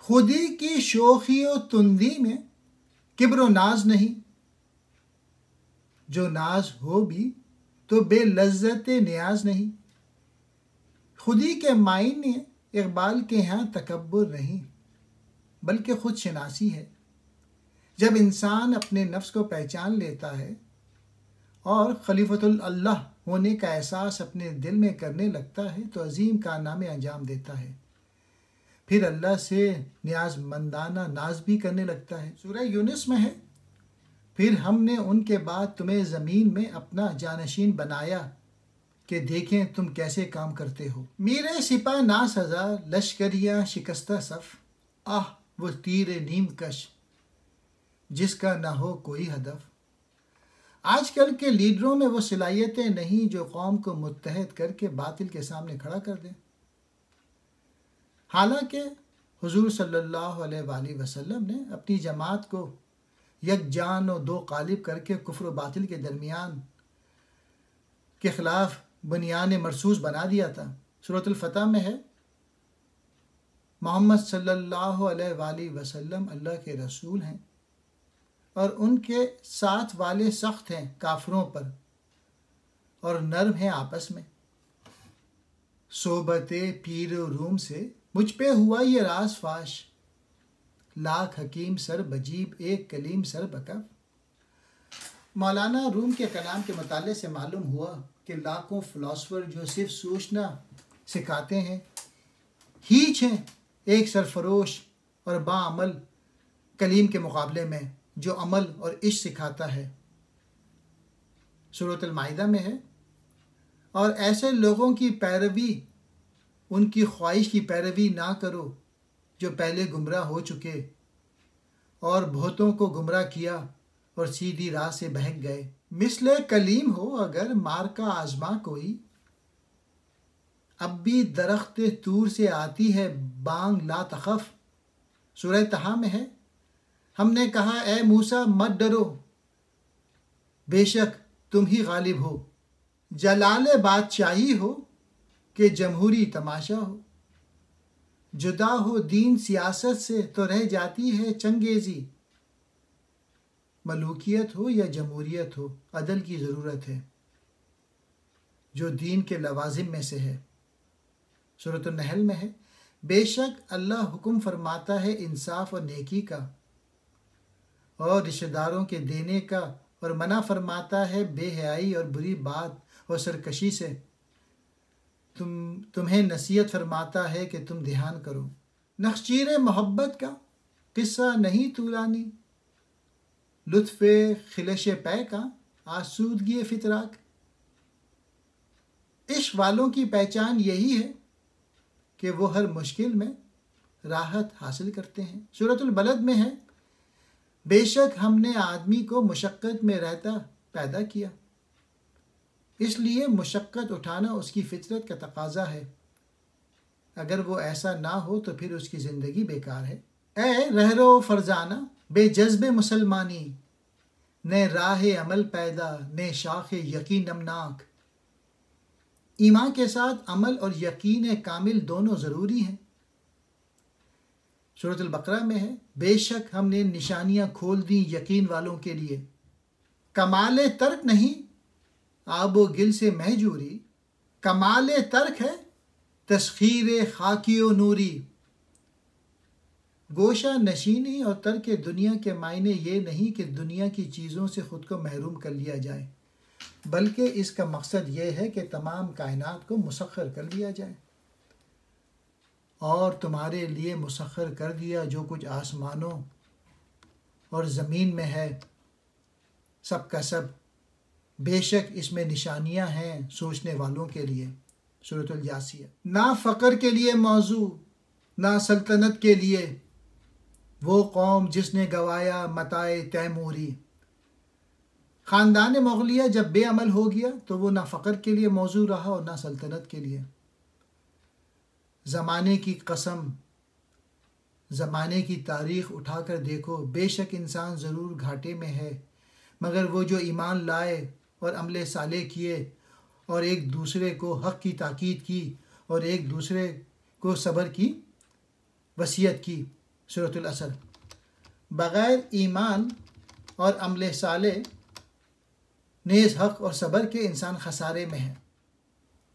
خودی کی شوخی و تندی میں کبر و ناز نہیں، جو ناز ہو بھی تو بے لذت نیاز نہیں۔ خودی کے معنی اقبال کے ہاں تکبر نہیں بلکہ خود شناسی ہے۔ جب انسان اپنے نفس کو پہچان لیتا ہے اور خلیفۃ اللہ ہونے کا احساس اپنے دل میں کرنے لگتا ہے تو عظیم کارنامے انجام دیتا ہے، پھر اللہ سے نیاز مندانہ ناز بھی کرنے لگتا ہے۔ سورہ یونس میں ہے، پھر ہم نے ان کے بعد تمہیں زمین میں اپنا جانشین بنایا کہ دیکھیں تم کیسے کام کرتے ہو۔ میرے سپاہ ناسزا لشکریاں شکستہ صف، آہ وہ تیر نیم کش جس کا نہ ہو کوئی ہدف۔ آج کل کے لیڈروں میں وہ صلاحیتیں نہیں جو قوم کو متحد کر کے باطل کے سامنے کھڑا کر دیں۔ حالانکہ حضور صلی اللہ علیہ وآلہ وسلم نے اپنی جماعت کو یک جان و دو قالب کر کے کفر و باطل کے درمیان کے خلاف بنیان مرصوص بنا دیا تھا۔ سورۃ الفتح میں ہے، محمد صلی اللہ علیہ وآلہ وسلم اللہ کے رسول ہیں اور ان کے ساتھ والے سخت ہیں کافروں پر اور نرم ہیں آپس میں۔ صحبت پیر و روم سے مجھ پہ ہوا یہ راز فاش، لاکھ حکیم سر بجیب ایک کلیم سر بکف۔ مولانا روم کے کلام کے مطالعے سے معلوم ہوا کہ لاکھوں فلاسفر جو صرف سوچنا سکھاتے ہیں ہیچ ہیں ایک سرفروش اور باعمل کلیم کے مقابلے میں جو عمل اور عشق سکھاتا ہے۔ سورۃ المائدہ میں ہے، اور ایسے لوگوں کی پیروی، ان کی خواہش کی پیروی نہ کرو جو پہلے گمراہ ہو چکے اور بہتوں کو گمراہ کیا اور سیدھی راہ سے بہک گئے۔ مثل کلیم ہو اگر مار کا آزما کوئی، اب بھی درخت طور سے آتی ہے بانگ لا تخف۔ سورہ طٰہٰ میں ہے، ہم نے کہا اے موسیٰ مت ڈرو، بے شک تم ہی غالب ہو، جلال بادشاہی ہو کہ جمہوری تماشا ہو۔ جدا ہو دین سیاست سے تو رہ جاتی ہے چنگیزی، ملوکیت ہو یا جمہوریت ہو عدل کی ضرورت ہے جو دین کے لوازم میں سے ہے۔ سورۃ النحل میں ہے، بے شک اللہ حکم فرماتا ہے انصاف اور نیکی کا اور رشتہ داروں کے دینے کا، اور منع فرماتا ہے بے حیائی اور بری بات اور سرکشی سے۔ تمہیں نصیحت فرماتا ہے کہ تم دھیان کرو۔ نخچیر محبت کا قصہ نہیں طولانی، لطف خلش پے کا آسودگی فطراک۔ عشق والوں کی پہچان یہی ہے کہ وہ ہر مشکل میں راحت حاصل کرتے ہیں۔ سورۃ البلد میں ہے، بے شک ہم نے آدمی کو مشقت میں رہتا پیدا کیا، اس لیے مشقت اٹھانا اس کی فطرت کا تقاضا ہے، اگر وہ ایسا نہ ہو تو پھر اس کی زندگی بیکار ہے۔ اے رہرو فرزانہ بے جذب مسلمانی، نے راہ عمل پیدا نے شاخ یقین نمناک۔ ایمان کے ساتھ عمل اور یقین کامل دونوں ضروری ہیں۔ سورۃ البقرہ میں ہے، بے شک ہم نے نشانیاں کھول دیں یقین والوں کے لیے۔ کمال ترک نہیں آب و گل سے مہجوری، کمال ترک ہے تسخیر خاکی و نوری۔ گوشہ نشینی اور ترک دنیا کے معنی یہ نہیں کہ دنیا کی چیزوں سے خود کو محروم کر لیا جائے، بلکہ اس کا مقصد یہ ہے کہ تمام کائنات کو مسخر کر لیا جائے۔ اور تمہارے لیے مسخر کر دیا جو کچھ آسمانوں اور زمین میں ہے، سب کا سب، بے شک اس میں نشانیاں ہیں سوچنے والوں کے لیے۔ سورۃ الجاثیہ۔ نہ فقر کے لیے موضوع نہ سلطنت کے لیے، وہ قوم جس نے گوایا متاع تیموری۔ خاندان مغلیہ جب بے عمل ہو گیا تو وہ نہ فقر کے لیے موضوع رہا اور نہ سلطنت کے لیے۔ زمانے کی قسم، زمانے کی تاریخ اٹھا کر دیکھو، بے شک انسان ضرور گھاٹے میں ہے، مگر وہ جو ایمان لائے اور عمل صالح کیے اور ایک دوسرے کو حق کی تاکید کی اور ایک دوسرے کو صبر کی وصیت کی، سورۃ العصر۔ بغیر ایمان اور عمل صالح نیز حق اور صبر کے انسان خسارے میں ہے۔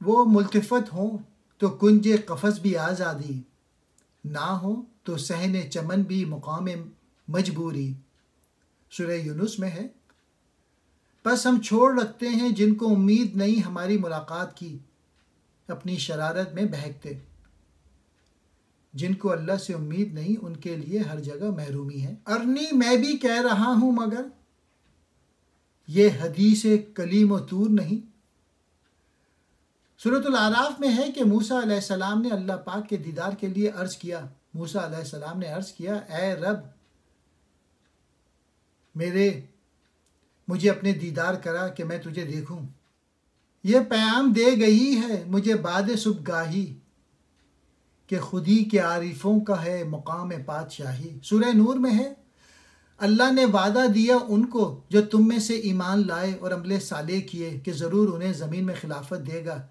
وہ ملتفت ہوں تو کنج قفس بھی آزادی، نہ ہو تو صحن چمن بھی مقام مجبوری۔ سورہ یونس میں ہے، بس ہم چھوڑ رکھتے ہیں جن کو امید نہیں ہماری ملاقات کی، اپنی شرارت میں بہکتے۔ جن کو اللہ سے امید نہیں ان کے لیے ہر جگہ محرومی ہے۔ ارنی میں بھی کہہ رہا ہوں مگر یہ حدیث کلیم و طور نہیں۔ سورۃ الاعراف میں ہے کہ موسیٰ علیہ السلام نے اللہ پاک کے دیدار کے لیے عرض کیا۔ موسیٰ علیہ السلام نے عرض کیا، اے رب مجھے اپنے دیدار کرا کہ میں تجھے دیکھوں۔ یہ پیام دے گئی ہے مجھے بعد صبح گاہی کہ خودی کے عارفوں کا ہے مقام پادشاہی۔ سورہ نور میں ہے، اللہ نے وعدہ دیا ان کو جو تم میں سے ایمان لائے اور عمل صالح کیے کہ ضرور انہیں زمین میں خلافت دے گا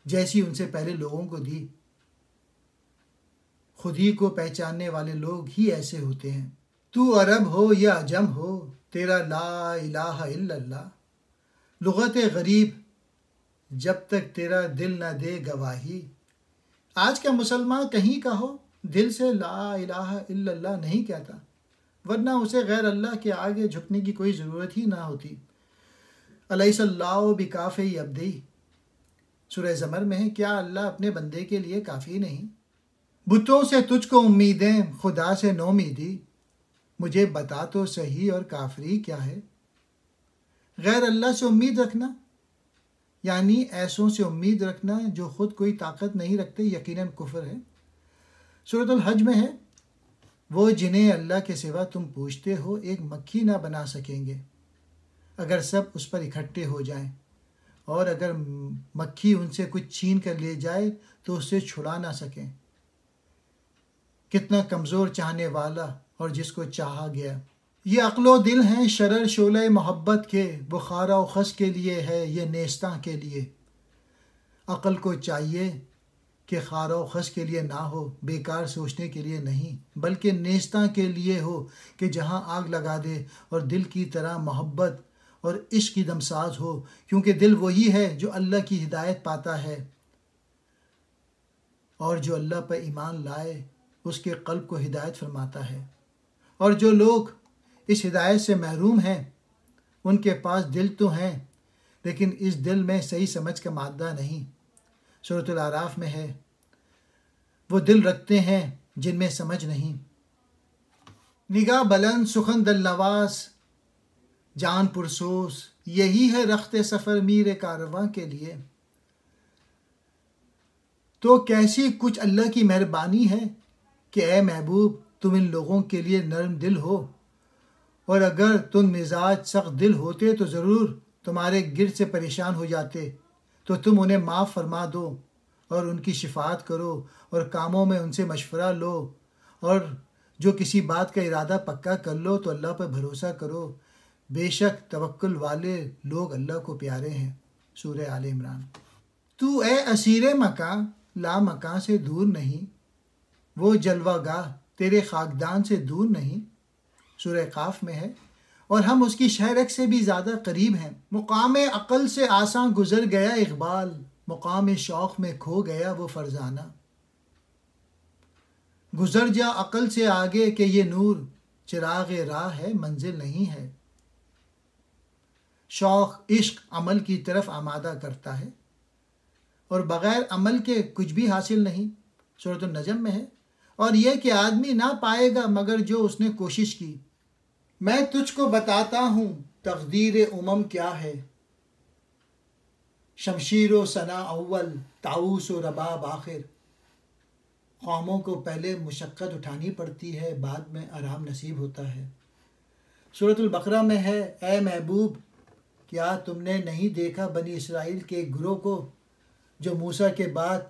جیسی ان سے پہلے لوگوں کو دی۔ خودی کو پہچاننے والے لوگ ہی ایسے ہوتے ہیں۔ تو عرب ہو یا عجم ہو تیرا لا الہ الا اللہ، لغت غریب جب تک تیرا دل نہ دے گواہی۔ آج کا مسلمان کہیں کا ہو دل سے لا الہ الا اللہ نہیں کہتا، ورنہ اسے غیر اللہ کے آگے جھکنے کی کوئی ضرورت ہی نہ ہوتی۔ الیس اللہ بکافی عبدی، سورہ زمر میں ہے، کیا اللہ اپنے بندے کے لیے کافی نہیں؟ بتوں سے تجھ کو امیدیں خدا سے نومیدی، مجھے بتا تو صحیح اور کافری کیا ہے؟ غیر اللہ سے امید رکھنا یعنی ایسوں سے امید رکھنا جو خود کوئی طاقت نہیں رکھتے، یقیناً کفر ہے۔ سورۃ الحج میں ہے، وہ جنہیں اللہ کے سوا تم پوچھتے ہو ایک مکھی نہ بنا سکیں گے اگر سب اس پر اکٹھے ہو جائیں، اور اگر مکھی ان سے کچھ چھین کر لے جائے تو اس سے چھڑا نہ سکیں۔ کتنا کمزور چاہنے والا اور جس کو چاہا گیا۔ یہ عقل و دل ہیں شرر شعلہ محبت کے، وہ خارہ و خس کے لیے ہے یہ نیستاں کے لیے۔ عقل کو چاہیے کہ خارہ و خس کے لیے نہ ہو، بیکار سوچنے کے لیے نہیں، بلکہ نیستاں کے لیے ہو کہ جہاں آگ لگا دے، اور دل کی طرح محبت اور عشق کی دمساز ہو، کیونکہ دل وہی ہے جو اللہ کی ہدایت پاتا ہے، اور جو اللہ پر ایمان لائے اس کے قلب کو ہدایت فرماتا ہے۔ اور جو لوگ اس ہدایت سے محروم ہیں ان کے پاس دل تو ہیں لیکن اس دل میں صحیح سمجھ کا مادہ نہیں۔ سورۃ الاعراف میں ہے، وہ دل رکھتے ہیں جن میں سمجھ نہیں۔ نگاہ بلند سخن دل نواز جان پرسوز، یہی ہے رخت سفر میر کارواں کے لیے۔ تو کیسی کچھ اللہ کی مہربانی ہے کہ اے محبوب تم ان لوگوں کے لیے نرم دل ہو، اور اگر تم مزاج سخت دل ہوتے تو ضرور تمہارے گرد سے پریشان ہو جاتے، تو تم انہیں معاف فرما دو اور ان کی شفاعت کرو اور کاموں میں ان سے مشورہ لو، اور جو کسی بات کا ارادہ پکا کر لو تو اللہ پر بھروسہ کرو، بے شک توکل والے لوگ اللہ کو پیارے ہیں۔ سورہ آل عمران۔ تو اے اسیر مکاں لا مکاں سے دور نہیں، وہ جلوہ گاہ تیرے خاکدان سے دور نہیں۔ سورہ قاف میں ہے، اور ہم اس کی شہرک سے بھی زیادہ قریب ہیں۔ مقام عقل سے آساں گزر گیا اقبال، مقام شوق میں کھو گیا وہ فرزانہ۔ گزر جا عقل سے آگے کہ یہ نور چراغ راہ ہے منزل نہیں ہے۔ شوق عشق عمل کی طرف آمادہ کرتا ہے، اور بغیر عمل کے کچھ بھی حاصل نہیں۔ سورۃ النجم میں ہے، اور یہ کہ آدمی نہ پائے گا مگر جو اس نے کوشش کی۔ میں تجھ کو بتاتا ہوں تقدیر امم کیا ہے، شمشیر و ثنا اول طاؤس و رباب آخر۔ قوموں کو پہلے مشقت اٹھانی پڑتی ہے، بعد میں آرام نصیب ہوتا ہے۔ سورۃ البقرہ میں ہے، اے محبوب کیا تم نے نہیں دیکھا بنی اسرائیل کے ایک گروہ کو جو موسیٰ کے بعد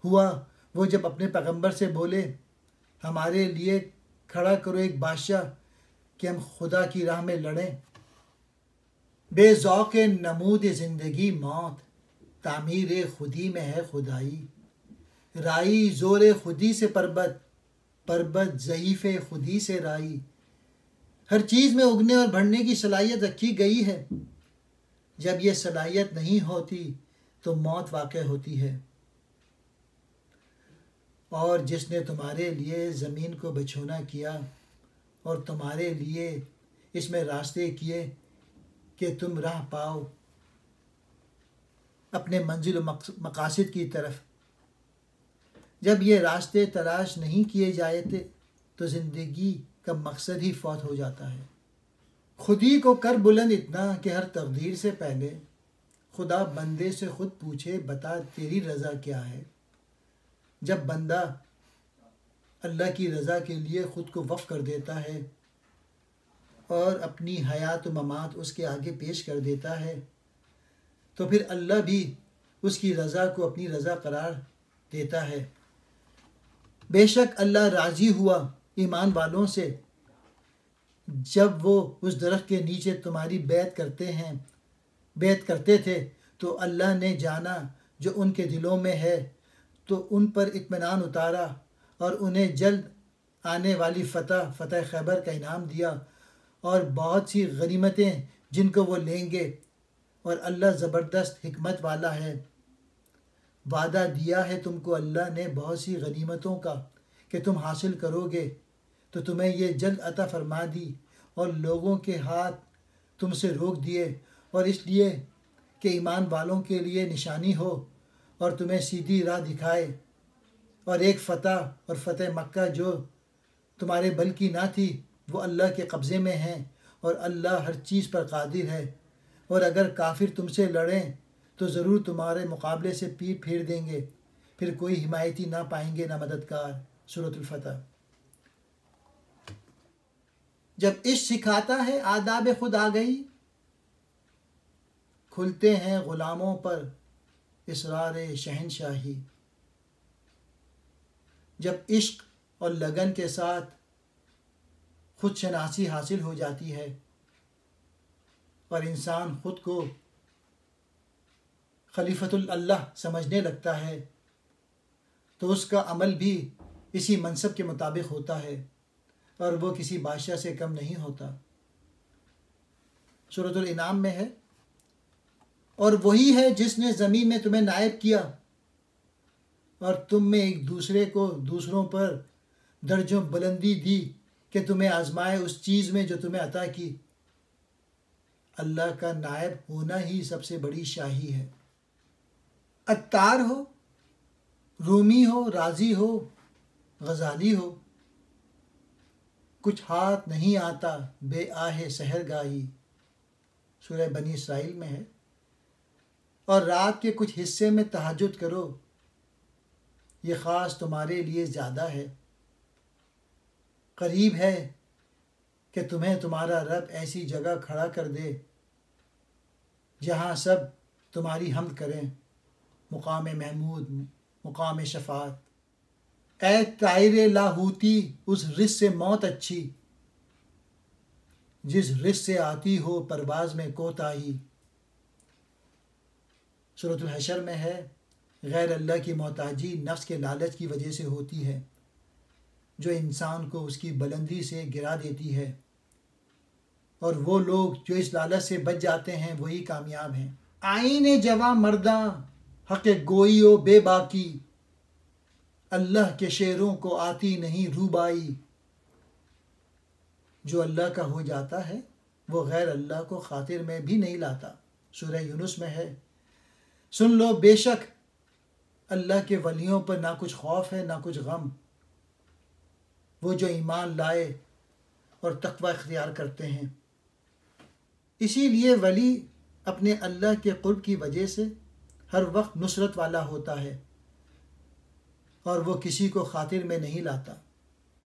ہوا، وہ جب اپنے پیغمبر سے بولے ہمارے لیے کھڑا کرو ایک بادشاہ کہ ہم خدا کی راہ میں لڑیں۔ بے ذوق نمود زندگی موت، تعمیر خودی میں ہے خدائی۔ رائی زور خودی سے پربت، پربت ضعیف خودی سے رائی. ہر چیز میں اگنے اور بڑھنے کی صلاحیت رکھی گئی ہے. جب یہ صلاحیت نہیں ہوتی تو موت واقع ہوتی ہے. اور جس نے تمہارے لیے زمین کو بچھونا کیا اور تمہارے لیے اس میں راستے کیے کہ تم راہ پاؤ اپنے منزل و مقاصد کی طرف. جب یہ راستے تلاش نہیں کیے جاتے تو زندگی کا مقصد ہی فوت ہو جاتا ہے. خودی کو کر بلند اتنا کہ ہر تقدیر سے پہلے خدا بندے سے خود پوچھے بتا تیری رضا کیا ہے. جب بندہ اللہ کی رضا کے لیے خود کو وقف کر دیتا ہے اور اپنی حیات و ممات اس کے آگے پیش کر دیتا ہے تو پھر اللہ بھی اس کی رضا کو اپنی رضا قرار دیتا ہے. بے شک اللہ راضی ہوا ایمان والوں سے جب وہ اس درخت کے نیچے تمہاری بیعت کرتے تھے تو اللہ نے جانا جو ان کے دلوں میں ہے تو ان پر اطمینان اتارا اور انہیں جلد آنے والی فتح خیبر کا انعام دیا اور بہت سی غنیمتیں جن کو وہ لیں گے. اور اللہ زبردست حکمت والا ہے. وعدہ دیا ہے تم کو اللہ نے بہت سی غنیمتوں کا کہ تم حاصل کرو گے تو تمہیں یہ جلد عطا فرما دی اور لوگوں کے ہاتھ تم سے روک دیے اور اس لیے کہ ایمان والوں کے لیے نشانی ہو اور تمہیں سیدھی راہ دکھائے. اور ایک فتح مکہ جو تمہارے بل کی نہ تھی وہ اللہ کے قبضے میں ہیں اور اللہ ہر چیز پر قادر ہے. اور اگر کافر تم سے لڑیں تو ضرور تمہارے مقابلے سے پیٹ پھیر دیں گے, پھر کوئی حمایتی نہ پائیں گے نہ مددگار. سورۃ الفتح. جب عشق سکھاتا ہے آداب خود آ گئی, کھلتے ہیں غلاموں پر اسرار شہنشاہی. جب عشق اور لگن کے ساتھ خود شناسی حاصل ہو جاتی ہے اور انسان خود کو خلیفۃ اللہ سمجھنے لگتا ہے تو اس کا عمل بھی اسی منصب کے مطابق ہوتا ہے اور وہ کسی بادشاہ سے کم نہیں ہوتا. سورۃ الانعام میں ہے, اور وہی ہے جس نے زمین میں تمہیں نائب کیا اور تم میں ایک دوسرے کو دوسروں پر درجوں بلندی دی کہ تمہیں آزمائے اس چیز میں جو تمہیں عطا کی. اللہ کا نائب ہونا ہی سب سے بڑی شاہی ہے. عطار ہو, رومی ہو, رازی ہو, غزالی ہو, کچھ ہاتھ نہیں آتا بے آہ سحر گاہی. سورہ بنی اسرائیل میں ہے. اور رات کے کچھ حصے میں تہجد کرو, یہ خاص تمہارے لیے زیادہ ہے. قریب ہے کہ تمہیں تمہارا رب ایسی جگہ کھڑا کر دے جہاں سب تمہاری حمد کریں, مقام محمود, مقام شفاعت. اے طائر لاہوتی اس رس سے موت اچھی جس رس سے آتی ہو پرواز میں کوتاہی. سورۃ الحشر میں ہے, غیر اللہ کی محتاجی نفس کے لالچ کی وجہ سے ہوتی ہے جو انسان کو اس کی بلندی سے گرا دیتی ہے, اور وہ لوگ جو اس لالچ سے بچ جاتے ہیں وہی کامیاب ہیں. آئین جواں مرداں حق گوئی و بے باکی, اللہ کے شعروں کو آتی نہیں روبائی. جو اللہ کا ہو جاتا ہے وہ غیر اللہ کو خاطر میں بھی نہیں لاتا. سورہ یونس میں ہے, سن لو بے شک اللہ کے ولیوں پر نہ کچھ خوف ہے نہ کچھ غم, وہ جو ایمان لائے اور تقوی اختیار کرتے ہیں. اسی لیے ولی اپنے اللہ کے قرب کی وجہ سے ہر وقت نصرت والا ہوتا ہے اور وہ کسی کو خاطر میں نہیں لاتا.